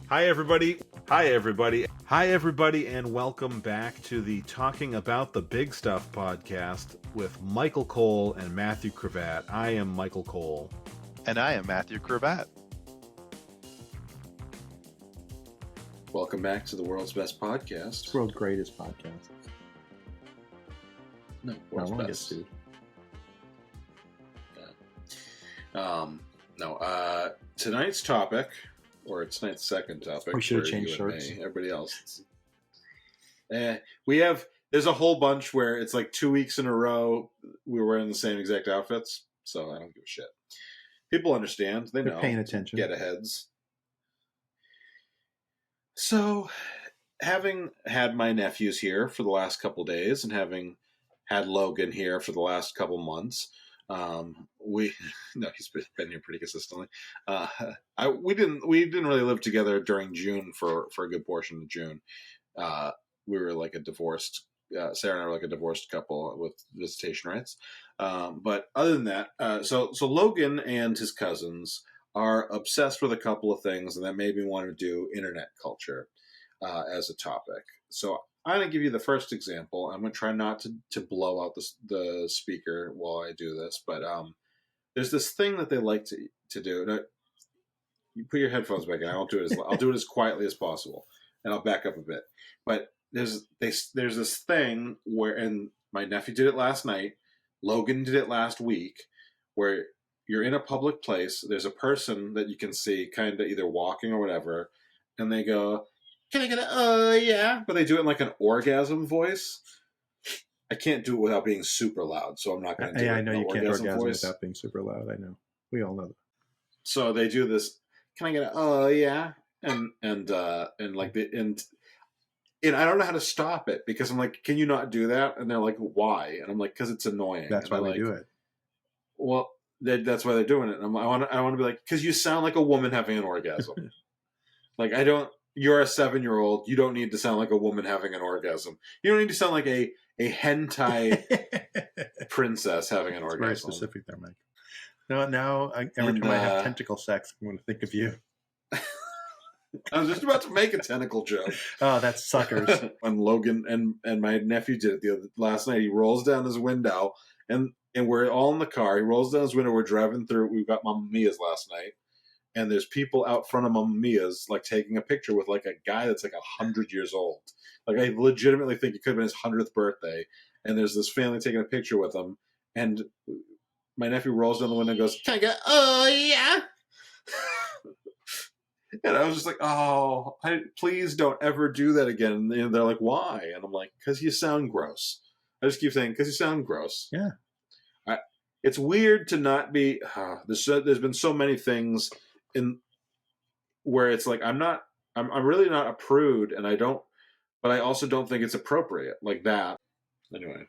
Hi, everybody. Hi, everybody. Hi, everybody, and welcome back to the Talking About the Big Stuff podcast with Michael Cole and Matthew Cravat. I am Michael Cole. And I am Matthew Cravat. Welcome back to the world's best podcast. World's greatest podcast. No, world's one best. gets sued. Tonight's topic, or tonight's second topic. We should have for changed you and shirts. me, everybody else. There's a whole bunch where it's like 2 weeks in a row we were wearing the same exact outfits, so I don't give a shit. People understand. They They're know. paying attention. Get aheads. So, having had my nephews here for the last couple days and having had Logan here for the last couple months, he's been here pretty consistently. We didn't really live together during June for a good portion of June. We were like a divorced. Sarah and I were like a divorced couple with visitation rights. But other than that, so Logan and his cousins are obsessed with a couple of things, and that made me want to do internet culture as a topic. So I'm going to give you the first example. I'm going to try not to blow out the speaker while I do this, but there's this thing that they like to do. Now, you put your headphones back in. I'll do it as quietly as possible, and I'll back up a bit. But there's this thing where, and my nephew did it last night. Logan did it last week, where you're in a public place. There's a person that you can see kind of either walking or whatever, and they go, "Can I get a yeah?" But they do it in like an orgasm voice. I can't do it without being super loud, so I'm not going to do it. I know you can't orgasm voice without being super loud. I know. We all know that. So they do this. Can I get a yeah? And I don't know how to stop it because I'm like, can you not do that? And they're like, why? And I'm like, because it's annoying. That's why we do it. Well, that's why they're doing it. And I want to be like, because you sound like a woman having an orgasm. Like I don't. You're a 7-year-old. You don't need to sound like a woman having an orgasm. You don't need to sound like a hentai princess having an orgasm. Very specific there, Mike. Now every time I have tentacle sex, I'm going to think of you. I was just about to make a tentacle joke. Oh, that's suckers. When Logan and my nephew did it last night, he rolls down his window, and we're all in the car. He rolls down his window. We're driving through. We got Mamma Mia's last night. And there's people out front of Mamma Mia's, like, taking a picture with, like, a guy that's, like, 100 years old. Like, I legitimately think it could have been his 100th birthday. And there's this family taking a picture with him. And my nephew rolls down the window and goes, "Can I get, yeah?" And I was just like, oh, please don't ever do that again. And they're like, why? And I'm like, because you sound gross. I just keep saying, because you sound gross. Yeah. It's weird to not be, there's been so many things in where it's like I'm really not a prude, and but I also don't think it's appropriate like that. Anyway,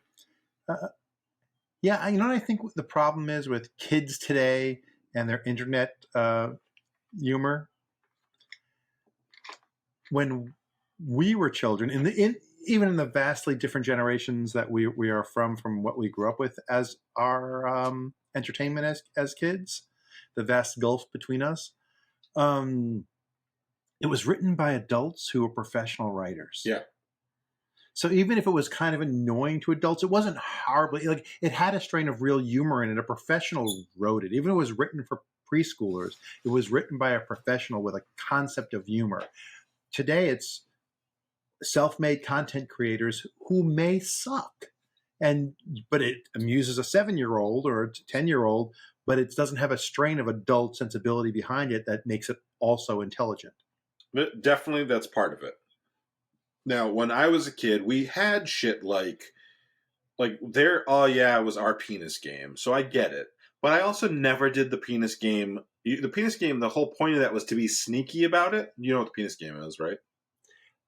yeah, you know what I think the problem is with kids today and their internet humor. When we were children, even in the vastly different generations that we are from what we grew up with as our entertainment as kids, the vast gulf between us. It was written by adults who were professional writers. Yeah. So even if it was kind of annoying to adults, it wasn't horribly, like, it had a strain of real humor in it. A professional wrote it. Even if it was written for preschoolers, it was written by a professional with a concept of humor. Today, it's self-made content creators who may suck, but it amuses a 7-year-old or a 10-year-old, but it doesn't have a strain of adult sensibility behind it that makes it also intelligent. But definitely that's part of it. Now, when I was a kid, we had shit like there. Oh yeah, it was our penis game, so I get it. But I also never did the penis game. The penis game, the whole point of that was to be sneaky about it. You know what the penis game is, right?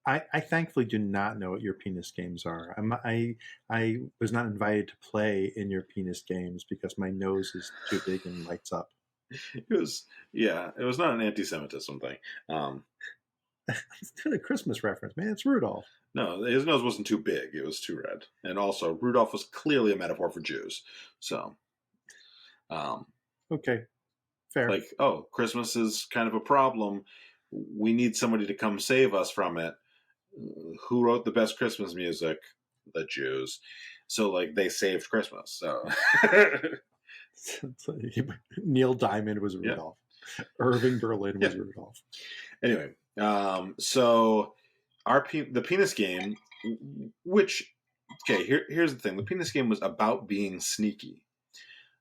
I thankfully do not know what your penis games are. I was not invited to play in your penis games because my nose is too big and lights up. It was not an anti-Semitism thing. It's a Christmas reference, man. It's Rudolph. No, his nose wasn't too big. It was too red. And also, Rudolph was clearly a metaphor for Jews. So, okay, fair. Like, oh, Christmas is kind of a problem we need somebody to come save us from it. Who wrote the best Christmas music? The Jews. So like they saved Christmas. So Neil Diamond was Rudolph. Irving Berlin was Rudolph. Anyway, so the penis game, which here's the thing: the penis game was about being sneaky.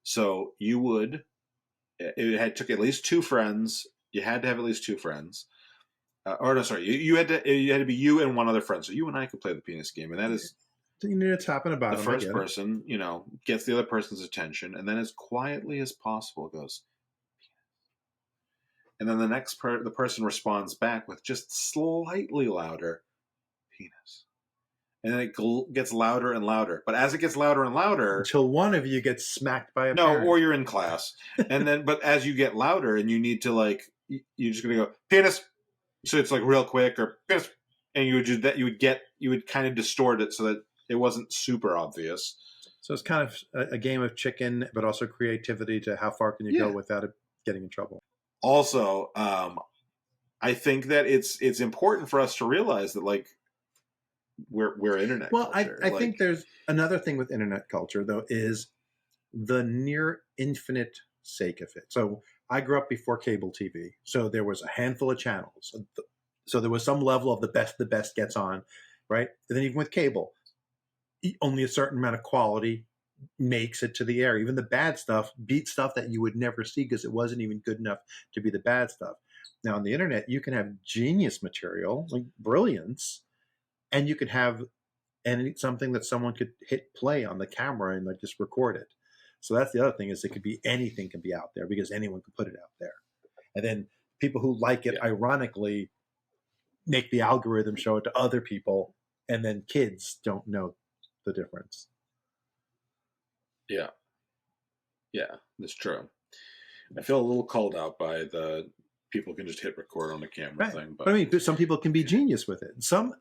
So took at least two friends. You had to have at least two friends. You had to be you and one other friend. So you and I could play the penis game, and that is it's happened about the first person, gets the other person's attention, and then as quietly as possible goes, and then the next the person responds back with just slightly louder, penis, and then it gets louder and louder. But as it gets louder and louder, until one of you gets smacked by a parent. or you're in class, and then but as you get louder and you need to you're just gonna go penis. So it's like real quick or penis, and you would do that. You would kind of distort it so that it wasn't super obvious. So it's kind of a game of chicken, but also creativity to how far can you go without it getting in trouble. Also, I think that it's important for us to realize that we're internet. Well, culture. I think there's another thing with internet culture though is the near infinite sake of it. So I grew up before cable TV, so there was a handful of channels. So there was some level of the best gets on, right? And then even with cable, only a certain amount of quality makes it to the air. Even the bad stuff beats stuff that you would never see because it wasn't even good enough to be the bad stuff. Now on the internet, you can have genius material, like brilliance, and you could have something that someone could hit play on the camera and just record it. So that's the other thing is anything can be out there because anyone can put it out there. And then people who like it, ironically, make the algorithm show it to other people, and then kids don't know the difference. Yeah, that's true. I feel a little called out by the people can just hit record on the camera thing. But I mean, some people can be genius with it. Some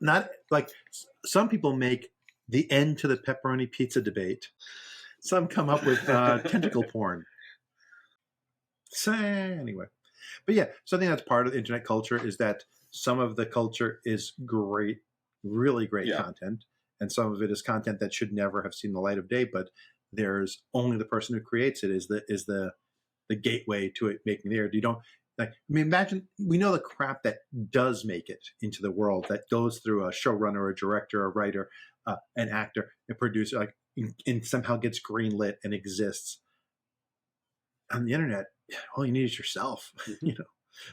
people make the end to the pepperoni pizza debate. Some come up with tentacle porn. So anyway, but yeah, something that's part of the internet culture is that some of the culture is great, really great content, and some of it is content that should never have seen the light of day. But there's only the person who creates it is the gateway to it making the air. You don't imagine we know the crap that does make it into the world that goes through a showrunner, a director, a writer, an actor, a producer, and somehow gets greenlit and exists. On the internet, all you need is yourself,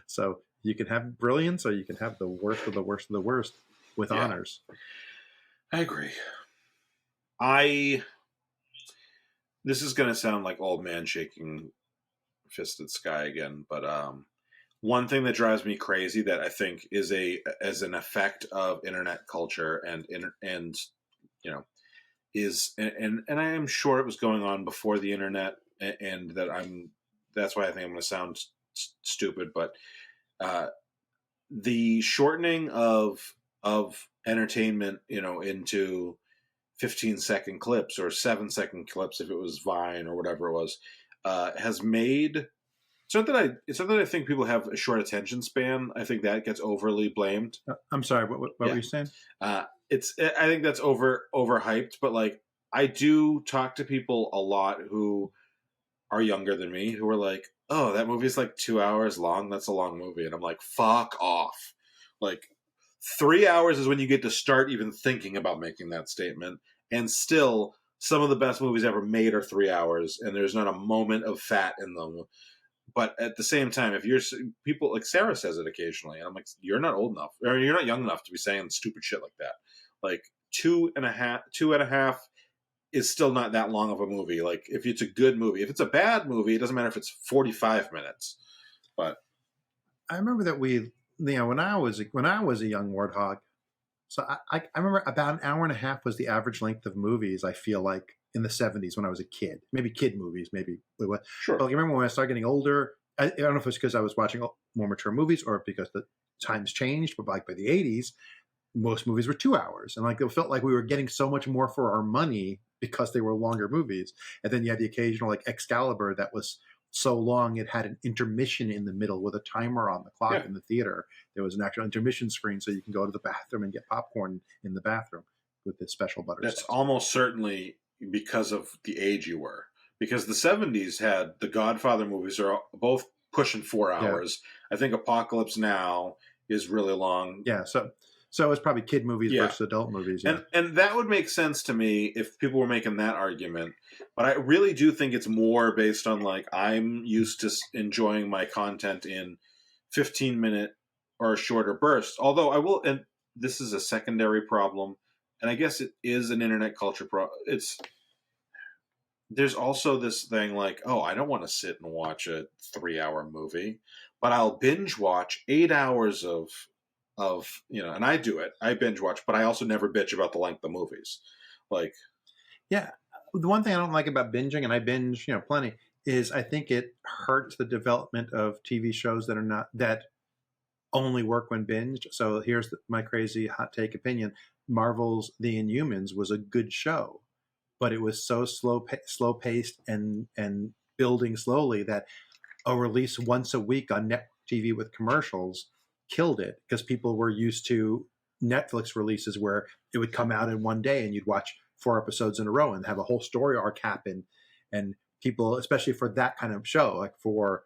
So you can have brilliance or you can have the worst of the worst of the worst with honors. I agree. This is going to sound like old man shaking fist at sky again, but one thing that drives me crazy that I think is as an effect of internet culture and is I am sure it was going on before the internet, and that's why I think I'm going to sound stupid, but the shortening of entertainment, into 15-second clips or 7-second clips if it was Vine or whatever it was, has made. It's not that I think people have a short attention span. I think that gets overly blamed. I'm sorry. What were you saying? I think that's overhyped, but I do talk to people a lot who are younger than me who are like, oh, that movie's 2 hours long. That's a long movie. And I'm like, fuck off. 3 hours is when you get to start even thinking about making that statement. And still, some of the best movies ever made are 3 hours, and there's not a moment of fat in them. But at the same time, if you're people like Sarah says it occasionally, and I'm like, you're not old enough, or you're not young enough to be saying stupid shit like that. 2.5 is still not that long of a movie. If it's a good movie, if it's a bad movie, it doesn't matter if it's 45 minutes. But I remember that when I was a young warthog, so I remember about an hour and a half was the average length of movies. I feel like in the 70s when I was a kid, maybe kid movies, maybe. Sure. But I remember when I started getting older, I don't know if it's because I was watching more mature movies or because the times changed, but by the 80s, most movies were 2 hours. And it felt like we were getting so much more for our money because they were longer movies. And then you had the occasional Excalibur that was so long it had an intermission in the middle with a timer on the clock Yeah. in the theater. There was an actual intermission screen so you can go to the bathroom and get popcorn in the bathroom with this special butter That's sauce. almost certainly because of the age you were. Because the 70s had the Godfather movies are both pushing 4 hours. I think Apocalypse Now is really long. Yeah, so it's probably kid movies Yeah. versus adult movies. Yeah. And that would make sense to me if people were making that argument. But I really do think it's more based on like I'm used to enjoying my content in 15-minute or shorter bursts. Although I will, and this is a secondary problem, and I guess it is an internet culture problem. There's also this thing like, oh, I don't want to sit and watch a 3-hour movie, but I'll binge watch 8 hours of and I do it. I binge watch, but I also never bitch about the length of movies. Like, Yeah. The one thing I don't like about binging, and I binge, plenty, is I think it hurts the development of TV shows that only work when binged. So here's my crazy hot take opinion. Marvel's The Inhumans was a good show, but it was so slow paced and building slowly that a release once a week on network TV with commercials killed it because people were used to Netflix releases where it would come out in one day and you'd watch 4 episodes in a row and have a whole story arc happen. And people, especially for that kind of show, like for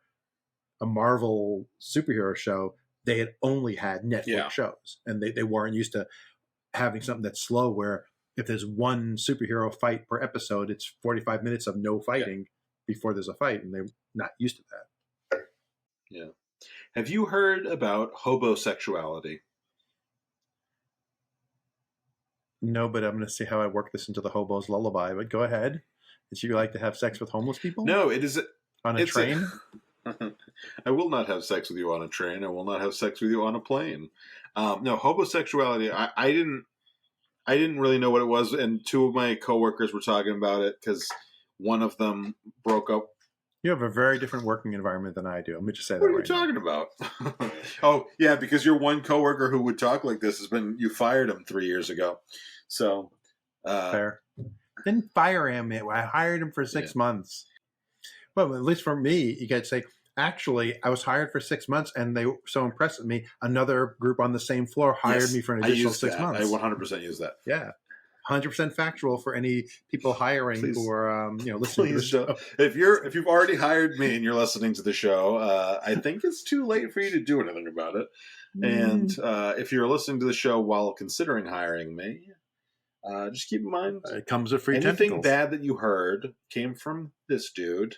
a Marvel superhero show, they had only had Netflix shows, and they weren't used to having something that's slow where if there's one superhero fight per episode, it's 45 minutes of no fighting before there's a fight, and they're not used to that. Yeah. Have you heard about hobosexuality? No, but I'm going to see how I work this into the hobo's lullaby. But go ahead. Did you like to have sex with homeless people? No, it is on a train. I will not have sex with you on a train. I will not have sex with you on a plane. No, homosexuality. I didn't really know what it was, and 2 of my coworkers were talking about it because one of them broke up. You have a very different working environment than I do. Let me just say that. What are you talking about? Oh, yeah, because your one coworker who would talk like this you fired him 3 years ago. So fair. Didn't fire him. I hired him for 6 months. Well, at least for me, you could say, actually, I was hired for 6 months, and they were so impressed with me. Another group on the same floor hired me for an additional 6 months. I 100% use that. Yeah. 100% factual for any people hiring who are listening to the show. If you've already hired me and you're listening to the show, I think it's too late for you to do anything about it. And if you're listening to the show while considering hiring me, just keep in mind it comes with free anything tentacles. bad that you heard came from this dude.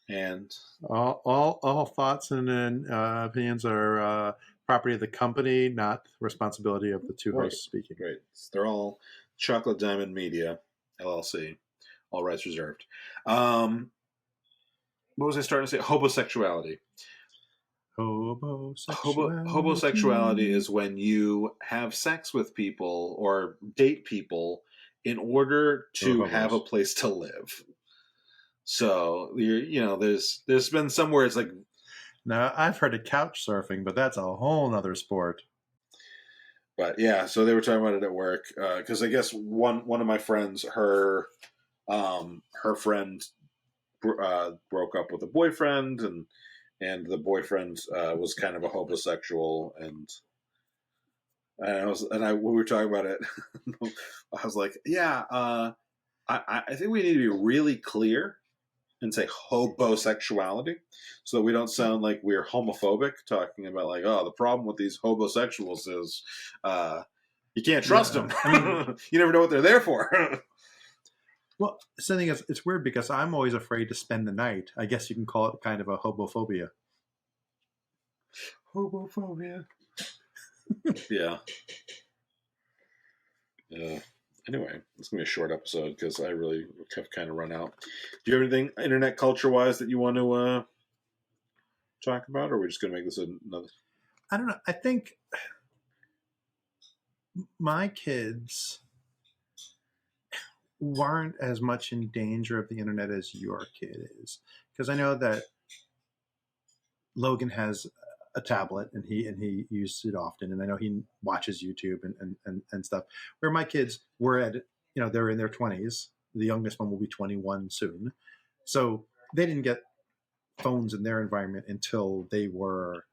And all thoughts and opinions are property of the company, not responsibility of the 2 hosts speaking. Right. They're all Chocolate Diamond Media, LLC. All rights reserved. What was I starting to say? Homosexuality. Homosexuality is when you have sex with people or date people in order to have a place to live. So there's been somewhere it's like. Now I've heard of couch surfing, but that's a whole nother sport. But yeah, so they were talking about it at work because I guess one of my friends, her friend broke up with a boyfriend, and the boyfriend was kind of a homosexual, and when we were talking about it, I was like, yeah, I think we need to be really clear and say hobosexuality so that we don't sound like we're homophobic talking about like, oh, the problem with these homosexuals is you can't trust them. You never know what they're there for. Well, the thing is, it's weird because I'm always afraid to spend the night. I guess you can call it kind of a hobophobia. Hobophobia. Yeah. Anyway, it's going to be a short episode because I really have kind of run out. Do you have anything internet culture-wise that you want to talk about, or are we just going to make this another? I don't know. I think my kids weren't as much in danger of the internet as your kid is, because I know that Logan has a tablet and he uses it often, and I know he watches YouTube and stuff. Where my kids were at, they're in their 20s. The youngest one will be 21 soon, so they didn't get phones in their environment until they were,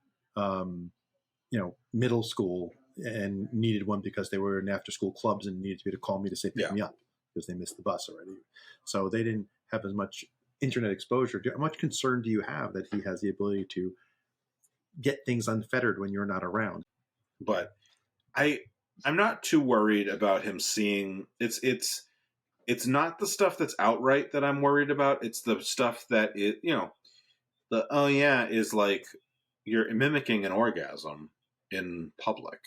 middle school and needed one because they were in after-school clubs and needed to be able to call me to say pick me up because they missed the bus already. So they didn't have as much internet exposure. How much concern do you have that he has the ability to get things unfettered when you're not around? But I'm not too worried about him seeing it's not the stuff that's outright that I'm worried about. It's the stuff that is like you're mimicking an orgasm in public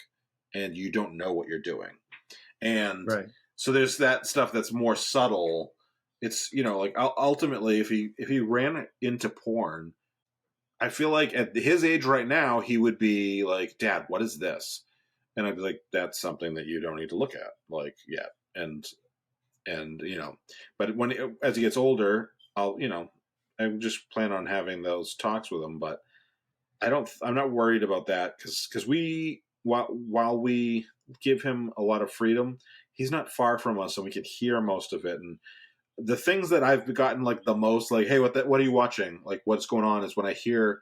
and you don't know what you're doing. And so there's that stuff that's more subtle. It's, like ultimately if he ran into porn, I feel like at his age right now, he would be like, Dad, what is this? And I'd be like, that's something that you don't need to look at like yet. And but as he gets older, I just plan on having those talks with him, but I'm not worried about that because while we give him a lot of freedom, he's not far from us and we can hear most of it. And the things that I've gotten like the most, like, hey, what are you watching? Like what's going on is when I hear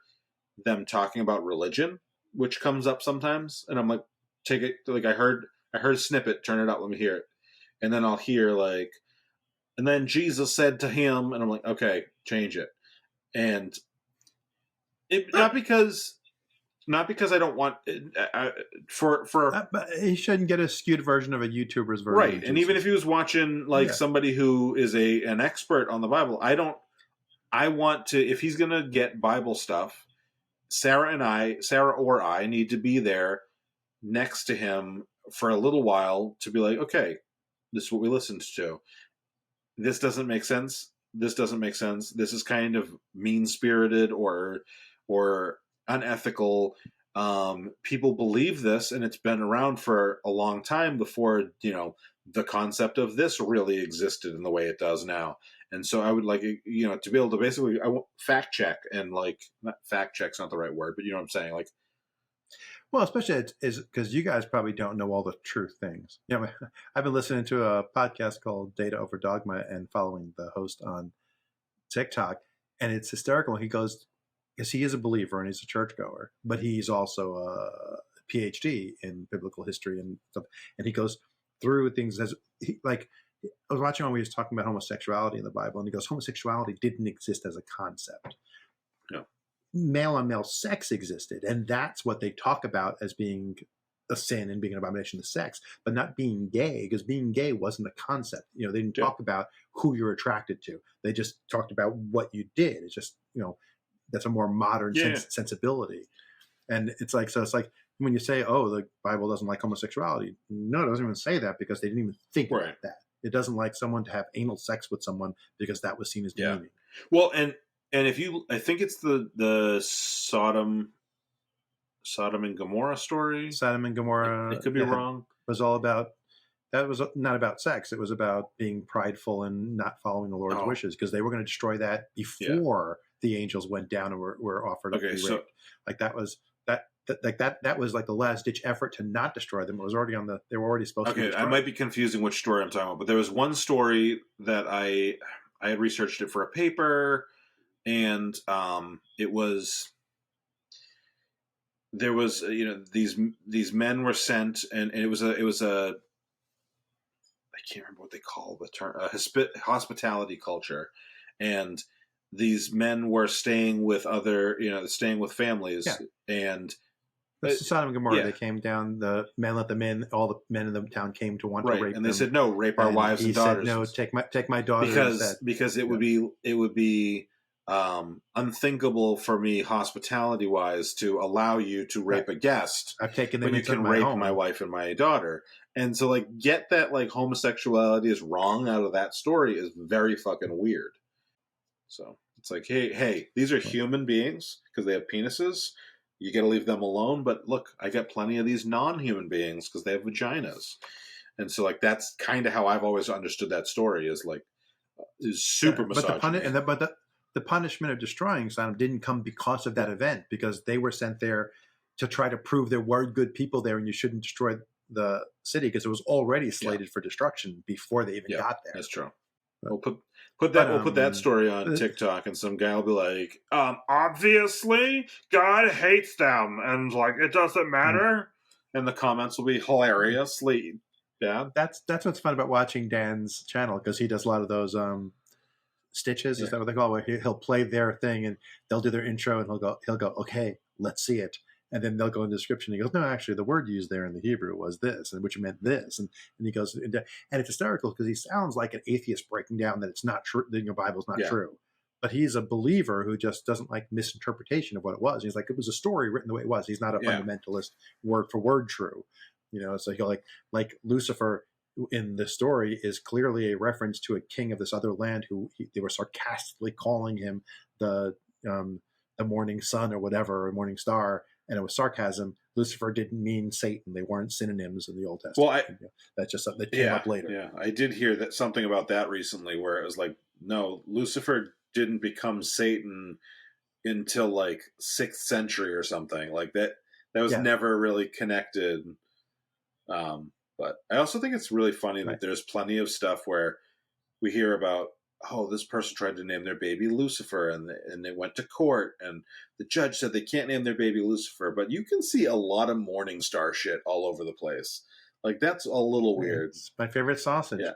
them talking about religion, which comes up sometimes. And I'm like, take it. Like I heard a snippet, turn it up. Let me hear it. And then I'll hear like, and then Jesus said to him, and I'm like, okay, change it. And not because I don't want but he shouldn't get a skewed version of a YouTuber's version, right? And even if he was watching like somebody who is an expert on the Bible, I want to. If he's gonna get Bible stuff, Sarah or I need to be there next to him for a little while to be like, okay, this is what we listened to. This doesn't make sense. This doesn't make sense. This is kind of mean-spirited or unethical. People believe this, and it's been around for a long time before, the concept of this really existed in the way it does now. And so I would like, to be able to basically, I won't fact check and like, not fact check's not the right word, but you know what I'm saying? Like, well, especially is because you guys probably don't know all the true things. I've been listening to a podcast called Data Over Dogma and following the host on TikTok, and it's hysterical. He goes, because he is a believer and he's a churchgoer, but he's also a PhD in biblical history and stuff. And he goes through things I was watching when we was talking about homosexuality in the Bible, and he goes, homosexuality didn't exist as a concept. No. Male on male sex existed, and that's what they talk about as being a sin and being an abomination to sex, but not being gay, because being gay wasn't a concept. They didn't talk about who you're attracted to. They just talked about what you did. It's just, that's a more modern sensibility. And it's like when you say, oh, the Bible doesn't like homosexuality. No, it doesn't even say that because they didn't even think about that. It doesn't like someone to have anal sex with someone because that was seen as demeaning. Well, and I think it's the Sodom and Gomorrah story. Sodom and Gomorrah. It could be wrong. Was all about, that was not about sex. It was about being prideful and not following the Lord's wishes, because they were going to destroy that before the angels went down and were offered up to be raped. Like that was that was like the last ditch effort to not destroy them. It was already they were already supposed to be destroyed. I might be confusing which story I'm talking about, but there was one story that I had researched it for a paper, and it was. There was, these men were sent, and it was a I can't remember what they call the term, hospitality culture, and these men were staying with staying with families, and that's Sodom and Gomorrah. They came down. The men let them in. All the men in the town came to want to rape them. And they said, "No, rape our wives and daughters." He said, "No, take my daughters." Because it would be unthinkable for me, hospitality wise, to allow you to rape a guest. I've taken them when you can rape my wife and my daughter. And so, get that homosexuality is wrong out of that story is very fucking weird. So it's like, hey, these are human beings because they have penises. You got to leave them alone. But look, I got plenty of these non-human beings because they have vaginas. And so, that's kind of how I've always understood that story is super misogyny. But the punishment of destroying Sodom didn't come because of that event, because they were sent there to try to prove there were good people there and you shouldn't destroy the city because it was already slated for destruction before they even got there. That's true. We'll put that we'll put that story on uh, TikTok, and some guy will be like, obviously God hates them, and like it doesn't matter. And the comments will be hilariously bad. That's what's fun about watching Dan's channel, because he does a lot of those stitches. Yeah. Is that what they call it? Where he'll play their thing and they'll do their intro, and he'll go, okay, let's see it. And then they'll go in the description. He goes, no, actually, the word used there in the Hebrew was this, and which meant this. And he goes, and it's hysterical because he sounds like an atheist breaking down that it's not true, that your Bible's not true. But he's a believer who just doesn't like misinterpretation of what it was. He's like, it was a story written the way it was. He's not a fundamentalist, word for word true. So he'll like Lucifer in the story is clearly a reference to a king of this other land who they were sarcastically calling him the morning sun or whatever, or morning star. And it was sarcasm. Lucifer didn't mean Satan. They weren't synonyms in the Old Testament. Well, that's just something that came up later. Yeah, I did hear that something about that recently, where it was like, no, Lucifer didn't become Satan until like 6th century or something like that. That was never really connected. But I also think it's really funny that there's plenty of stuff where we hear about, oh, this person tried to name their baby Lucifer, and they went to court, and the judge said they can't name their baby Lucifer. But you can see a lot of Morning Star shit all over the place. Like, that's a little weird. It's my favorite sausage. Yeah.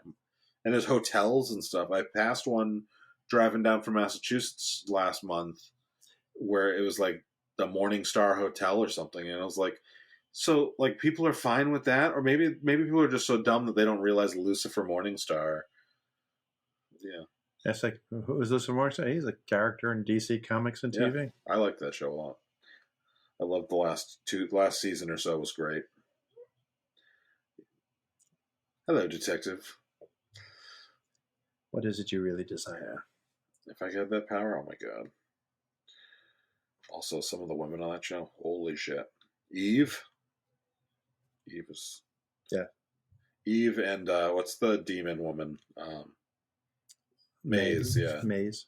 And there's hotels and stuff. I passed one driving down from Massachusetts last month where it was like the Morning Star Hotel or something. And I was like, so, like, people are fine with that? Or maybe people are just so dumb that they don't realize Lucifer Morning Star. Yeah. That's like, who is Lucifer Morningstar? He's a character in DC Comics and TV. I like that show a lot. I loved the last season or so was great. Hello, detective. What is it you really desire? If I had that power, oh my god. Also, some of the women on that show, holy shit. Eve is... Yeah. Eve and, what's the demon woman? Maze, yeah. Maze.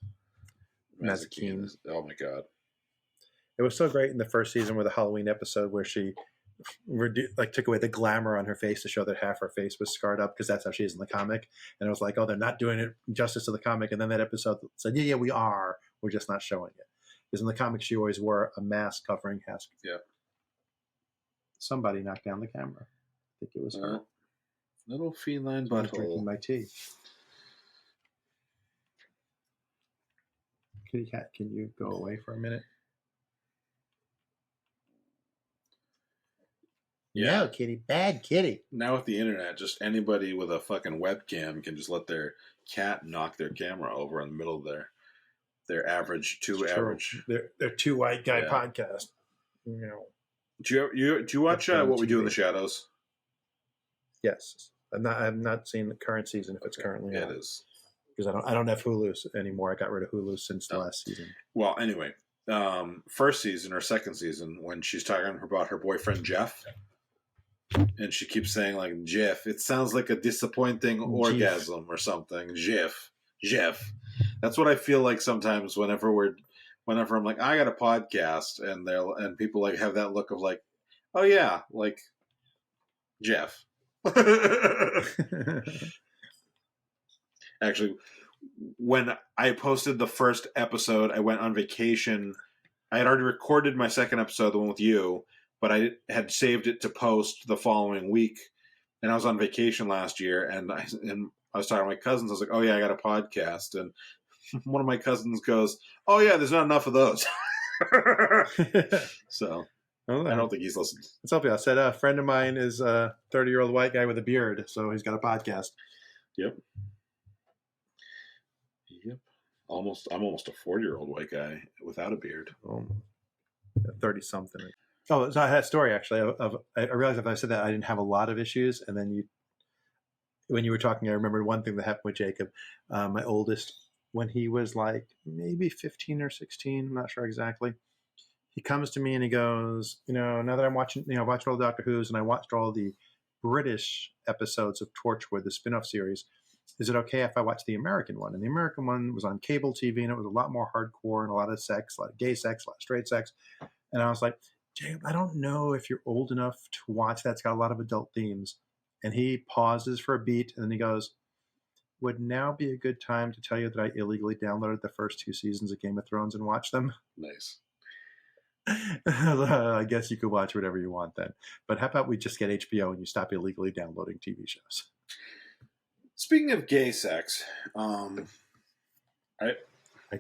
Mazikeen. Oh my god. It was so great in the first season with the Halloween episode where she took away the glamour on her face to show that half her face was scarred up, because that's how she is in the comic. And it was like, oh, they're not doing it justice to the comic. And then that episode said, yeah, we are. We're just not showing it. Because in the comic, she always wore a mask covering half. Yeah. Somebody knocked down the camera. I think it was her. Little feline I'm butthole. drinking my tea. Kitty cat, can you go away for a minute? Yeah. No, kitty. Bad kitty. Now with the internet, just anybody with a fucking webcam can just let their cat knock their camera over in the middle of their average average. They're two white guy podcast. You know. Do you watch What We Do in the Shadows? Yes. I've not seen the current season if it's currently on. It is. Because I don't have Hulu anymore. I got rid of Hulu since the last season. Well, anyway, first season or second season, when she's talking about her boyfriend Jeff, and she keeps saying like Jeff, it sounds like a disappointing orgasm or something. Jeff. That's what I feel like sometimes whenever I'm like, I got a podcast, and people like have that look of like, oh yeah, like Jeff. Actually, when I posted the first episode, I went on vacation. I had already recorded my second episode, the one with you, but I had saved it to post the following week. And I was on vacation last year, and I was talking to my cousins. I was like, oh yeah, I got a podcast. And one of my cousins goes, oh yeah, there's not enough of those. So I don't think he's listened. It's helpful. I said a friend of mine is a 30-year-old white guy with a beard, so he's got a podcast. Yep. I'm almost a 40-year-old white guy without a beard. 30-something. Oh, so I had a story actually. I realized if I said that I didn't have a lot of issues, and then when you were talking, I remembered one thing that happened with Jacob, my oldest, when he was like maybe 15 or 16. I'm not sure exactly. He comes to me and he goes, now that I'm watching, I watched all the Doctor Who's and I watched all the British episodes of Torchwood, the spin-off series. Is it okay if I watch the American one? And the American one was on cable TV, and it was a lot more hardcore and a lot of sex, a lot of gay sex, a lot of straight sex. And I was like, Jacob, I don't know if you're old enough to watch that. It's got a lot of adult themes. And he pauses for a beat, and then he goes, would now be a good time to tell you that I illegally downloaded the first 2 seasons of Game of Thrones and watched them? Nice. I guess you could watch whatever you want then. But how about we just get HBO and you stop illegally downloading TV shows? Speaking of gay sex, I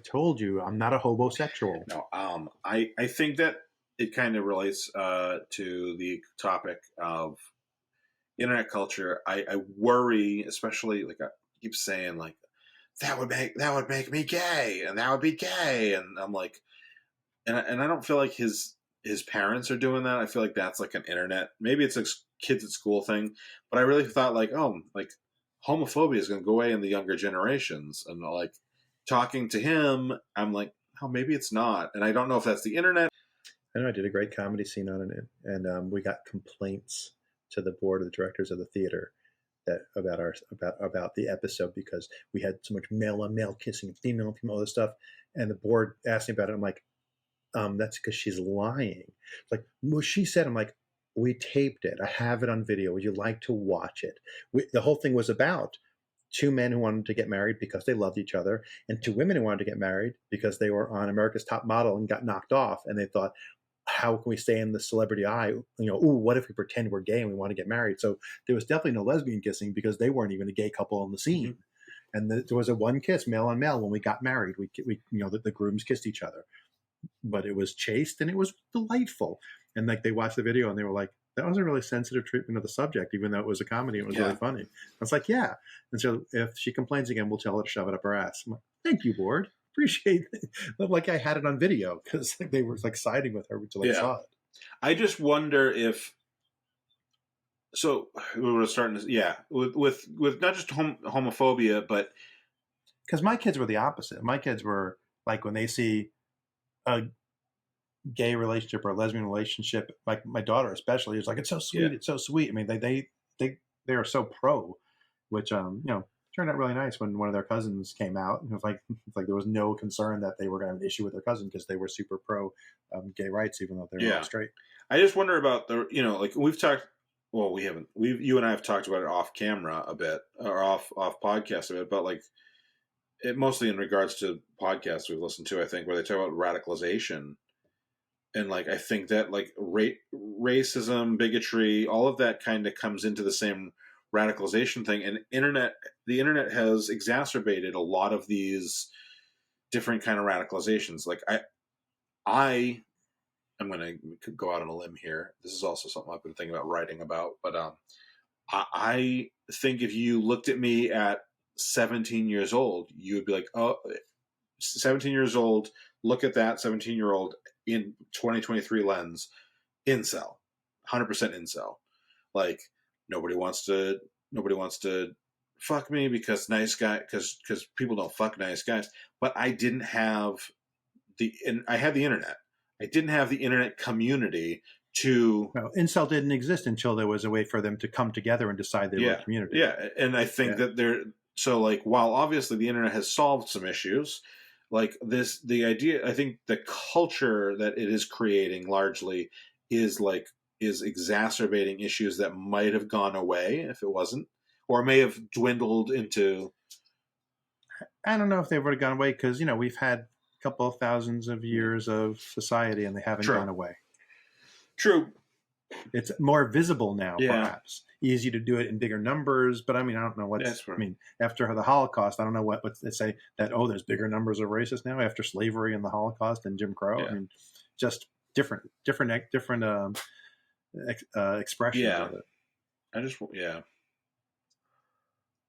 told you I'm not a homosexual. no, I think that it kind of relates to the topic of internet culture. I worry, especially like I keep saying like that would make me gay, and that would be gay, and I'm like, and I don't feel like his parents are doing that. I feel like that's like an internet, maybe it's a kids at school thing, but I really thought like, oh, like homophobia is going to go away in the younger generations, and like talking to him, I'm like, oh, maybe it's not, and I don't know if that's the internet. I know I did a great comedy scene on it, and we got complaints to the board of the directors of the theater that about the episode because we had so much male on male kissing and female on female, all this stuff, and the board asked me about it. I'm like, that's because she's lying. It's like, well, she said, I'm like, we taped it. I have it on video. Would you like to watch it? The whole thing was about 2 men who wanted to get married because they loved each other, and 2 women who wanted to get married because they were on America's Top Model and got knocked off, and they thought, how can we stay in the celebrity eye? Ooh, what if we pretend we're gay and we want to get married? So there was definitely no lesbian kissing because they weren't even a gay couple on the scene. Mm-hmm. And there was a one kiss, male on male, when we got married. We the grooms kissed each other, but it was chaste and it was delightful. And like they watched the video and they were like, that was a really sensitive treatment of the subject, even though it was a comedy. It was really funny. I was like, yeah. And so if she complains again, we'll tell her to shove it up her ass. I'm like, thank you, board. Appreciate it. Like I had it on video because they were like siding with her until they saw it. I just wonder if. So we were starting to, with not just homophobia, but because my kids were the opposite. My kids were like when they see a gay relationship or a lesbian relationship, like my daughter especially, is like, it's so sweet, it's so sweet. I mean, they are so pro, which turned out really nice when one of their cousins came out. It was like there was no concern that they were going to have an issue with their cousin because they were super pro gay rights, even though they were not straight. I just wonder about the, like we've talked. Well, we haven't. You and I have talked about it off camera a bit, or off podcast a bit, but like it mostly in regards to podcasts we've listened to. I think where they talk about radicalization, and like I think that like racism, bigotry, all of that kind of comes into the same radicalization thing, and the internet has exacerbated a lot of these different kind of radicalizations. Like I'm going to go out on a limb here. This is also something I've been thinking about writing about, but I think if you looked at me at 17 years old, you would be like, oh, 17 years old, look at that 17-year-old in 2023 lens, incel, 100% incel. Like nobody wants to fuck me because nice guy, because people don't fuck nice guys. But I didn't have I had the internet. I didn't have the internet community to. No, incel didn't exist until there was a way for them to come together and decide they were a community. Yeah, and I think that so like while obviously the internet has solved some issues, like the idea, I think the culture that it is creating largely is exacerbating issues that might have gone away if it wasn't, or may have dwindled into. I don't know if they would have gone away because we've had couple of thousands of years of society and they haven't gone away. True. It's more visible now, perhaps. Easy to do it in bigger numbers, but I mean, I don't know after the Holocaust, I don't know what they say that, there's bigger numbers of racists now after slavery and the Holocaust and Jim Crow. Yeah. I mean, just different expressions of it.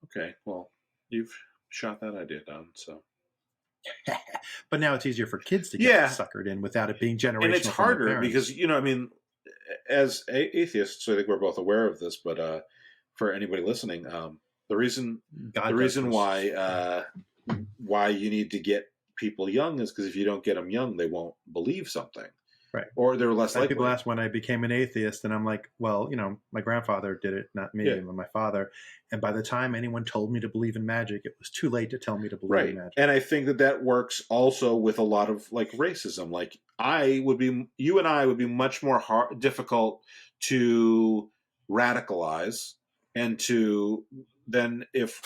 Okay, well, you've shot that idea down, so. But now it's easier for kids to get suckered in without it being generational. And it's harder because, as atheists, I think we're both aware of this, but for anybody listening, the reason why you need to get people young is because if you don't get them young, they won't believe something. Right. Or they're less likely. People ask when I became an atheist, and I'm like, well, my grandfather did it, not me, but my father. And by the time anyone told me to believe in magic, it was too late to tell me to believe in magic. And I think that works also with a lot of like racism. Like you and I would be much more difficult to radicalize and than if,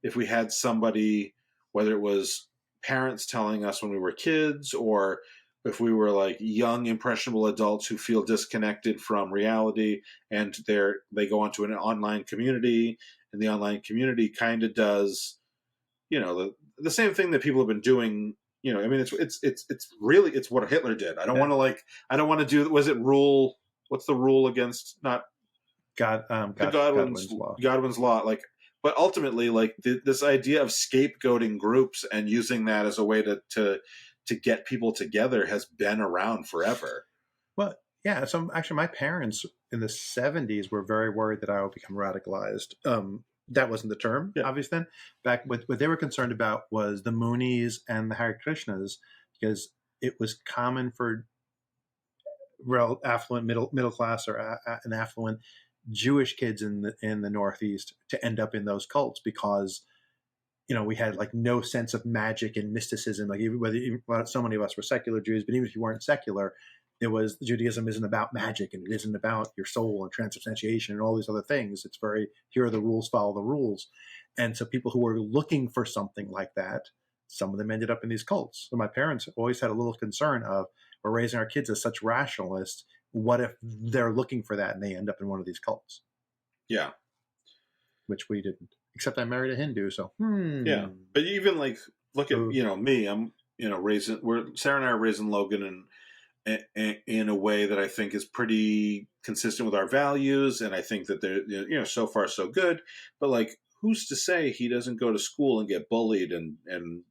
if we had somebody, whether it was parents telling us when we were kids, or if we were like young impressionable adults who feel disconnected from reality, and they go onto an online community, and the online community kind of does, the same thing that people have been doing. I mean, it's really, it's what Hitler did. I don't want to do, was it rule, what's the rule against not Godwin's law. Godwin's law, like, but ultimately, like, this idea of scapegoating groups and using that as a way to get people together has been around forever. Well, yeah. So actually, my parents in the 70s were very worried that I would become radicalized. That wasn't the term, obviously. Then back, what they were concerned about was the Moonies and the Hare Krishnas, because it was common for affluent middle class or an affluent Jewish kids in the Northeast to end up in those cults, because we had like no sense of magic and mysticism. Like, so many of us were secular Jews, but even if you weren't secular, Judaism isn't about magic, and it isn't about your soul and transubstantiation and all these other things. It's very, here are the rules, follow the rules. And so people who were looking for something like that, some of them ended up in these cults. So my parents always had a little concern of, we're raising our kids as such rationalists. What if they're looking for that and they end up in one of these cults? Yeah. Which we didn't. Except I married a Hindu, so. Yeah. But even like, look at, me, I'm, Sarah and I are raising Logan in a way that I think is pretty consistent with our values. And I think that they're, so far so good. But like, who's to say he doesn't go to school and get bullied and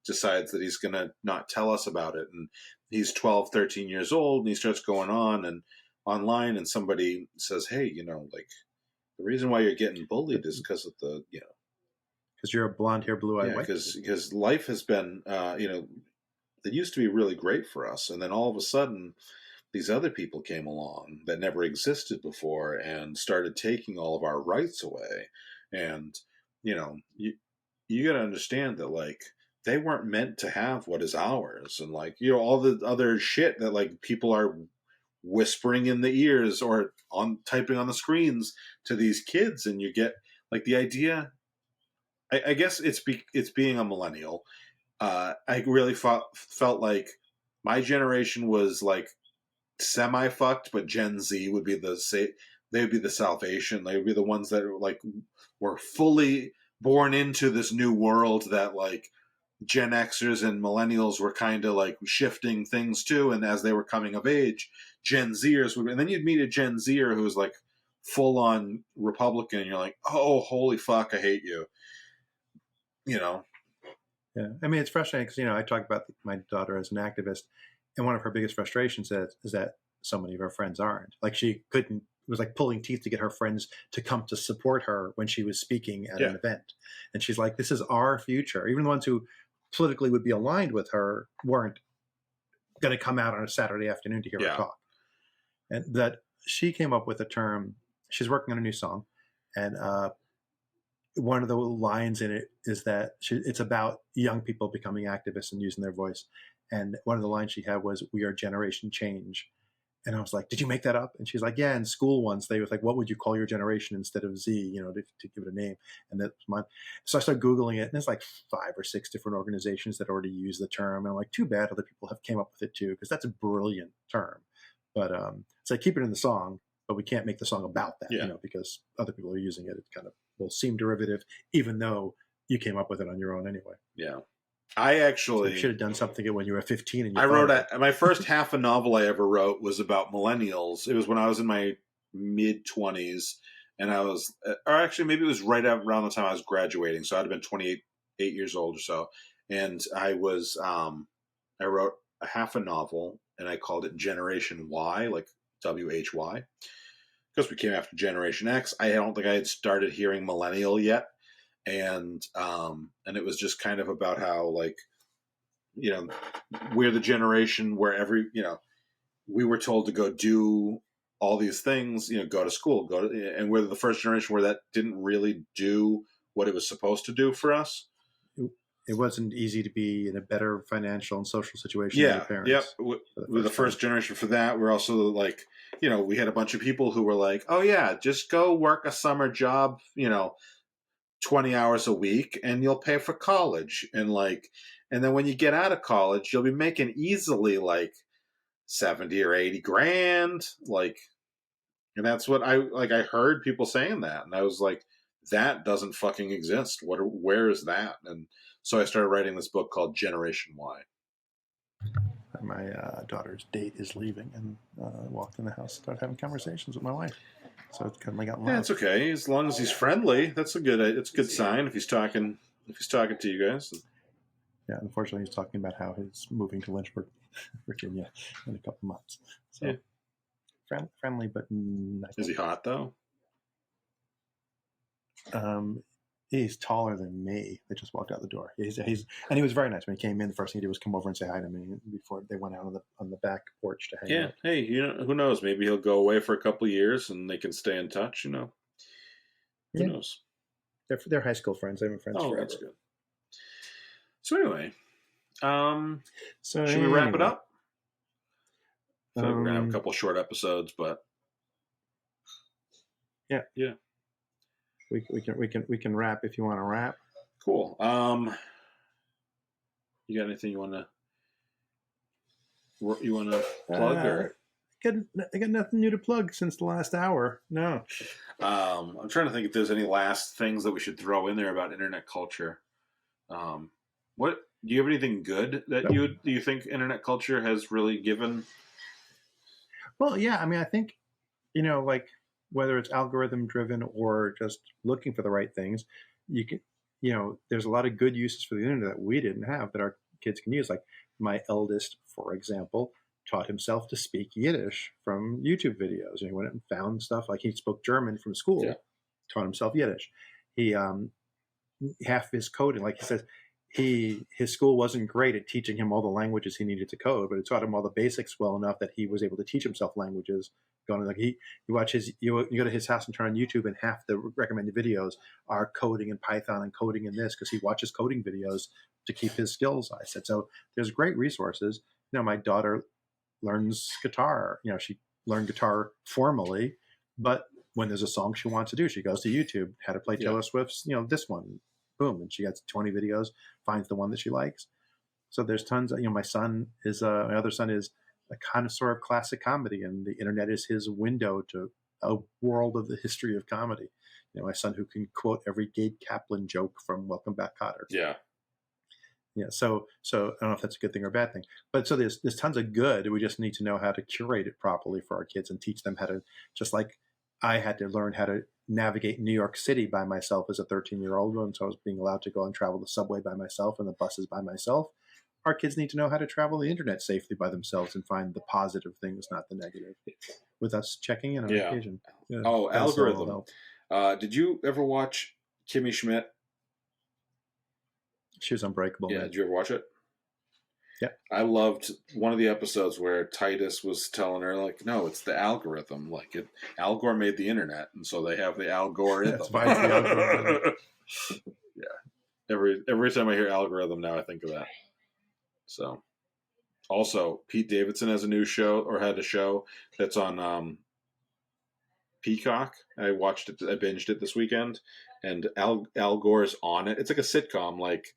decides that he's going to not tell us about it? And he's 12, 13 years old, and he starts going on and online, and somebody says, hey, like, the reason why you're getting bullied is because of the, because you're a blonde hair, blue eyed white. Because life has been, it used to be really great for us. And then all of a sudden, these other people came along that never existed before and started taking all of our rights away. And, you got to understand that, like, they weren't meant to have what is ours. And, like, all the other shit that, like, people are whispering in the ears or typing on the screens to these kids. And you get, like, the idea, I guess it's being a millennial. I really felt like my generation was like semi fucked, but Gen Z would be they would be the salvation. They would be the ones that like were fully born into this new world that like Gen Xers and millennials were kind of like shifting things to. And as they were coming of age, Gen Zers would, and then you'd meet a Gen Zer who was like full on Republican. And you're like, oh, holy fuck, I hate you. Yeah, I mean, it's frustrating because I talk about my daughter as an activist, and one of her biggest frustrations is that so many of her friends aren't. Like, she couldn't. It was like pulling teeth to get her friends to come to support her when she was speaking at an event, and she's like, "This is our future." Even the ones who politically would be aligned with her weren't going to come out on a Saturday afternoon to hear her talk. And that she came up with a term. She's working on a new song, and one of the lines in it is that it's about young people becoming activists and using their voice. And one of the lines she had was, "We are generation change." And I was like, "Did you make that up?" And she's like, "Yeah, in school once they was like, what would you call your generation instead of Z, to give it a name?" And that's mine. So I started Googling it, and there's like 5 or 6 different organizations that already use the term. And I'm like, too bad other people have came up with it too, because that's a brilliant term. But so I keep it in the song, but we can't make the song about that, because other people are using it. It kind of will seem derivative, even though you came up with it on your own anyway. Yeah. I actually so you should have done something when you were 15. And I wrote my first half a novel I ever wrote was about millennials. It was when I was in my mid 20s, and I was, or actually maybe it was right around the time I was graduating. So I'd have been 28 years old or so. And I was, I wrote a half a novel, and I called it Generation Y, like WHY, because we came after Generation X. I don't think I had started hearing millennial yet. And it was just kind of about how, like, we're the generation where we were told to go do all these things, go to school, and we're the first generation where that didn't really do what it was supposed to do for us. It wasn't easy to be in a better financial and social situation than your parents. Yep. We're the first generation for that. We're also like, we had a bunch of people who were like, oh yeah, just go work a summer job, 20 hours a week and you'll pay for college. And then when you get out of college, you'll be making easily like 70 or 80 grand. And that's what I heard people saying that. And I was like, that doesn't fucking exist. Where is that? And so I started writing this book called Generation Y. My daughter's date is leaving, and walked in the house, started having conversations with my wife. So it's kind of got Yeah, it's okay as long as he's friendly. That's it's a good sign if he's talking to you guys. Yeah, unfortunately, he's talking about how he's moving to Lynchburg, Virginia, in a couple months. So yeah. Friendly, but not. Is he hot though? He's taller than me. They just walked out the door. And he was very nice when he came in. The first thing he did was come over and say hi to me before they went out on the back porch to hang out. Hey, who knows? Maybe he'll go away for a couple of years and they can stay in touch. Who knows? They're high school friends. They've been friends forever. That's good. So anyway, should we wrap it up? I think we're gonna have a couple short episodes, but yeah. We can wrap if you want to wrap. Cool. You got anything you want to plug or? I got nothing new to plug since the last hour. No. I'm trying to think if there's any last things that we should throw in there about internet culture. What do you have anything good that do you think internet culture has really given? Well, yeah. I mean, I think like, whether it's algorithm driven or just looking for the right things, you can, there's a lot of good uses for the internet that we didn't have that our kids can use. Like my eldest, for example, taught himself to speak Yiddish from YouTube videos. And he went and found stuff like he spoke German from school, taught himself Yiddish. He, half his coding, like he says, his school wasn't great at teaching him all the languages he needed to code, but it taught him all the basics well enough that he was able to teach himself languages. Going like you watch you go to his house and turn on YouTube, and half the recommended videos are coding in Python and coding in this because he watches coding videos to keep his skills. I said so. There's great resources. My daughter learns guitar. She learned guitar formally, but when there's a song she wants to do, she goes to YouTube. How to play Taylor Swift's this one. Boom, and she gets 20 videos, finds the one that she likes. So there's tons. My son is my other son is a connoisseur of classic comedy, and the internet is his window to a world of the history of comedy. My son who can quote every Gabe Kaplan joke from Welcome Back, Kotter. Yeah. So I don't know if that's a good thing or a bad thing, but so there's tons of good. We just need to know how to curate it properly for our kids and teach them how to, just like I had to learn how to navigate New York City by myself as a 13-year-old, and so I was being allowed to go and travel the subway by myself and the buses by myself. Our kids need to know how to travel the internet safely by themselves and find the positive things, not the negative, with us checking in on occasion. Yeah, algorithm. Did you ever watch Kimmy Schmidt? She was Unbreakable. Yeah, did you ever watch it? Yeah. I loved one of the episodes where Titus was telling her, like, no, it's the algorithm. Like, Al Gore made the internet, and so they have the algorithm. That's why it's the algorithm. Yeah. Every time I hear algorithm now, I think of that. So, also, Pete Davidson has a new show, or had a show that's on Peacock. I watched it. I binged it this weekend, and Al Gore's on it. It's like a sitcom, like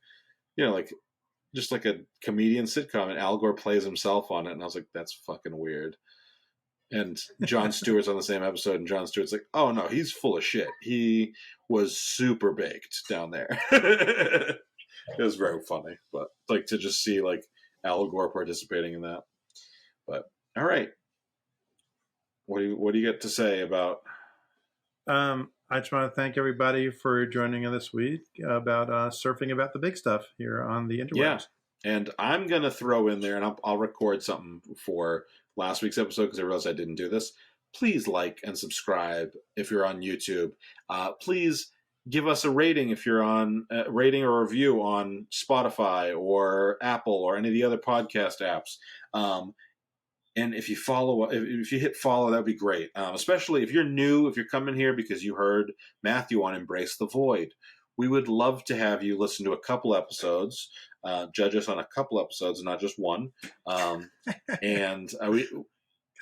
just like a comedian sitcom, and Al Gore plays himself on it, and I was like, that's fucking weird. And Jon Stewart's on the same episode, and Jon Stewart's like, oh no, he's full of shit. He was super baked down there. It was very funny, but like to just see like Al Gore participating in that. But all right, what do you get to say about? I just want to thank everybody for joining us this week about surfing about the big stuff here on the interwebs. Yeah, and I'm gonna throw in there, and I'll record something for last week's episode because I realized I didn't do this. Please like and subscribe if you're on YouTube. Please give us a rating if you're on rating or review on Spotify or Apple or any of the other podcast apps. And if you hit follow, that would be great. Especially if you're new, if you're coming here because you heard Matthew on Embrace the Void. We would love to have you listen to a couple episodes, judge us on a couple episodes, not just one. And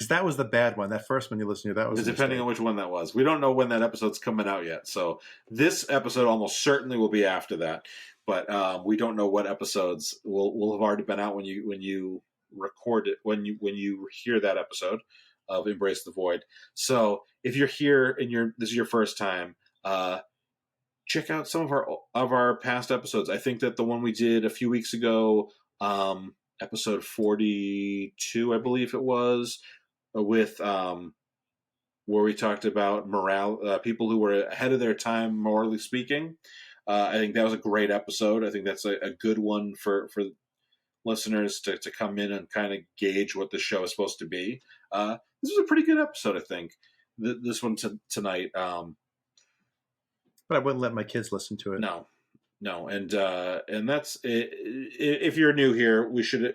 Because that was the bad one. That first one you listened to, that was a Depending on mistake. which one that was. We don't know when that episode's coming out yet. So this episode almost certainly will be after that. But we don't know what episodes will have already been out when you record it, when you hear that episode of Embrace the Void. So if you're here and this is your first time, check out some of our past episodes. I think that the one we did a few weeks ago, episode 42, I believe it was, with where we talked about morale, people who were ahead of their time, morally speaking. I think that was a great episode. I think that's a good one for listeners to come in and kind of gauge what the show is supposed to be. This is a pretty good episode, I think. This one tonight. But I wouldn't let my kids listen to it. No, and that's it. If you're new here, we should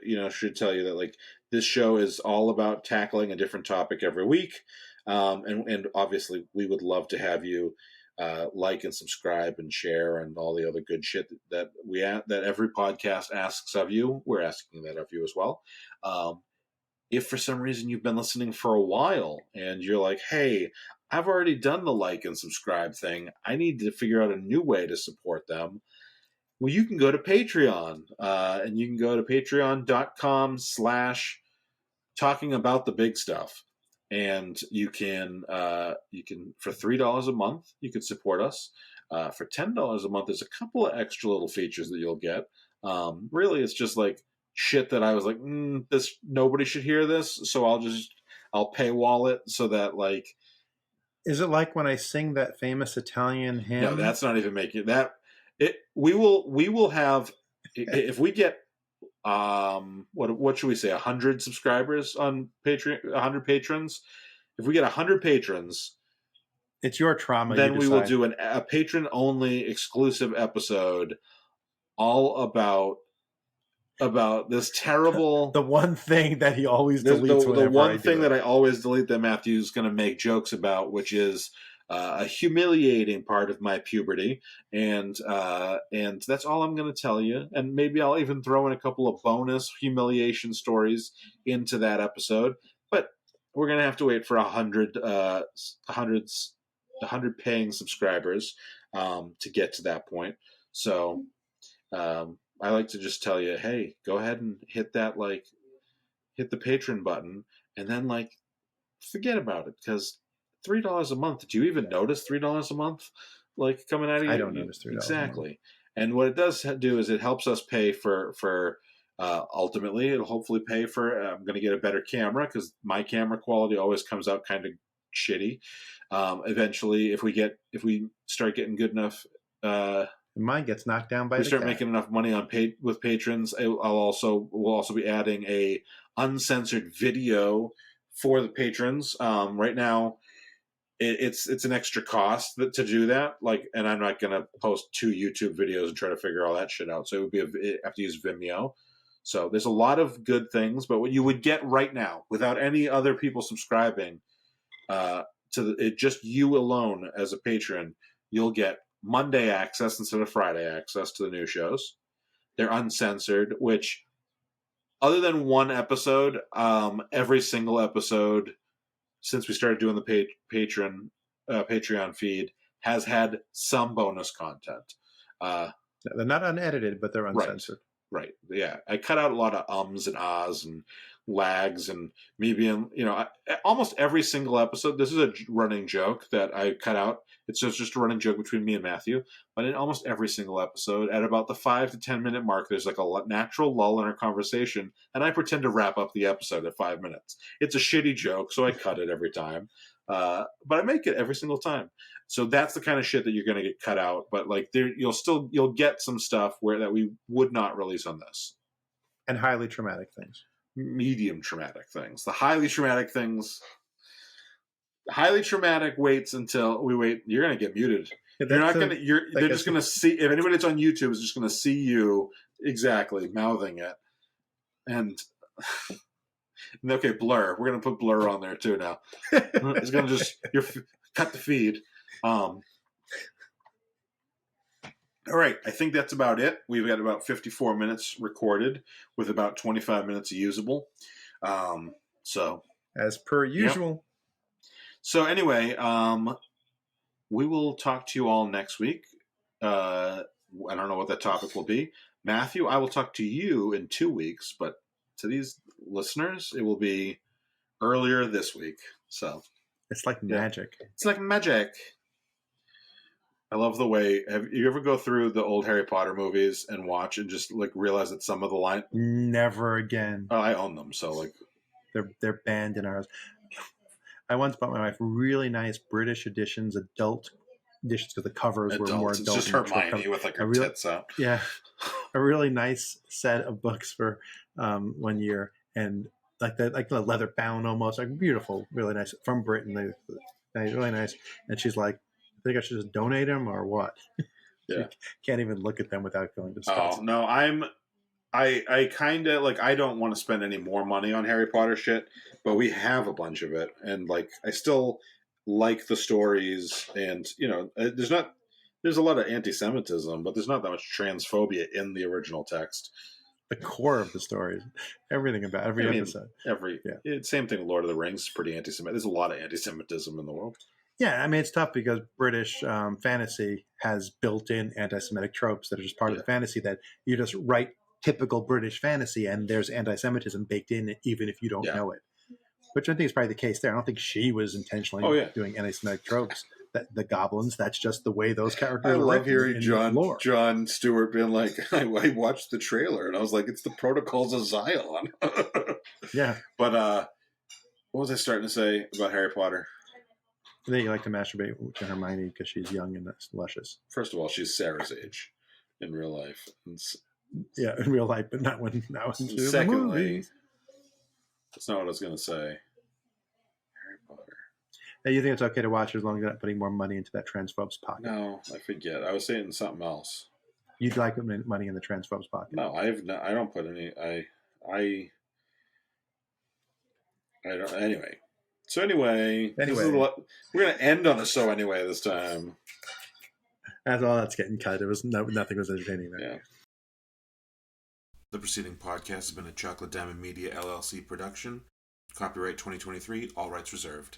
tell you that like this show is all about tackling a different topic every week, and obviously we would love to have you like and subscribe and share and all the other good shit that every podcast asks of you. We're asking that of you as well. If for some reason you've been listening for a while and you're like, hey, I've already done the like and subscribe thing, I need to figure out a new way to support them. Well, you can go to Patreon, and you can go to patreon.com/talking about the big stuff. And you can for $3 a month, you can support us. For $10 a month, there's a couple of extra little features that you'll get. Really, it's just like shit that I was like, this nobody should hear this, so I'll paywall it so that like. Is it like when I sing that famous Italian hymn? No, that's not even making that. We will have if we get what should we say 100 subscribers on Patreon, 100 patrons. If we get 100 patrons, it's your trauma. Then we will do a patron only exclusive episode all about this terrible the one thing that he always deletes. The one thing that I always delete that Matthew's going to make jokes about, which is a humiliating part of my puberty, and that's all I'm going to tell you. And maybe I'll even throw in a couple of bonus humiliation stories into that episode. But we're going to have to wait for 100 paying subscribers to get to that point. So I like to just tell you, hey, go ahead and hit the patron button, and then forget about it, because $3 a month. Did you even notice $3 a month coming out of you? I don't notice $3 exactly. And what it does do is it helps us pay for ultimately it'll hopefully pay for. I'm going to get a better camera, because my camera quality always comes out kind of shitty. Eventually, if we start getting good enough. Mine gets knocked down by. We start making enough money with patrons. We'll also be adding a uncensored video for the patrons. Right now, it's an extra cost to do that. And I'm not going to post 2 YouTube videos and try to figure all that shit out. So it would be have to use Vimeo. So there's a lot of good things, but what you would get right now without any other people subscribing just you alone as a patron, you'll get Monday access instead of Friday access to the new shows. They're uncensored, which other than one episode, every single episode since we started doing the Patreon feed has had some bonus content. They're not unedited, but they're uncensored. Right. Yeah. I cut out a lot of ums and ahs and lags and me being, almost every single episode. This is a running joke that I cut out. It's just a running joke between me and Matthew. But in almost every single episode, at about the 5 to 10 minute mark, there's a natural lull in our conversation, and I pretend to wrap up the episode at 5 minutes. It's a shitty joke, so I cut it every time. But I make it every single time. So that's the kind of shit that you're going to get cut out. But you'll get some stuff that we would not release on this. And highly traumatic things. Medium traumatic things. The highly traumatic things. Highly traumatic waits until we wait. You're going to get muted. Yeah, you're not going to. They're just going to see. If anybody that's on YouTube is just going to see you exactly mouthing it, and okay, blur. We're going to put blur on there too now. It's going to just cut the feed. All right, I think that's about it. We've got about 54 minutes recorded with about 25 minutes usable. as per usual. So anyway, we will talk to you all next week. I don't know what that topic will be. Matthew, I will talk to you in 2 weeks, but to these listeners, it will be earlier this week. So It's like magic. it's like magic. I love the way. Have you ever go through the old Harry Potter movies and watch and just like realize that some of the line? Never again. Oh, I own them, so like They're banned in ours. I once bought my wife really nice British editions, adult editions, because the covers were more it's adult. just and mature Hermione cover. with like her A real- tits out. Yeah, a really nice set of books for 1 year, and like the leather bound almost, like beautiful, really nice from Britain. Really nice. And she's like, I think I should just donate them or what? Yeah. Can't even look at them without feeling Oh disgusted. no, I kind of like I don't want to spend any more money on Harry Potter shit, but we have a bunch of it, and like I still like the stories, and there's a lot of anti-Semitism, but there's not that much transphobia in the original text. The core of the story, everything about every episode. Same thing with Lord of the Rings is pretty anti-Semitic. There's a lot of anti-Semitism in the world. Yeah, I mean, it's tough because British fantasy has built-in anti-Semitic tropes that are just part of the fantasy, that you just write typical British fantasy and there's anti-Semitism baked in, even if you don't know it. Which I think is probably the case there. I don't think she was intentionally doing anti-Semitic tropes. The goblins, that's just the way those characters I are love written hearing in lore. John Stewart being like, I watched the trailer and I was like, it's the Protocols of Zion. Yeah. But what was I starting to say about Harry Potter? I think you like to masturbate to Hermione because she's young and luscious. First of all, she's Sarah's age in real life. Yeah, in real life, but not when Secondly, that's not what I was going to say. Harry Potter. Hey, you think it's okay to watch as long as you're not putting more money into that transphobe's pocket? No, I forget. I was saying something else. You'd like money in the transphobe's pocket? No, I don't put any. I don't. Anyway. So anyway, we're going to end on a so anyway this time. That's all that's getting cut. It was nothing was entertaining there. Yeah. The preceding podcast has been a Chocolate Diamond Media LLC production. Copyright 2023, all rights reserved.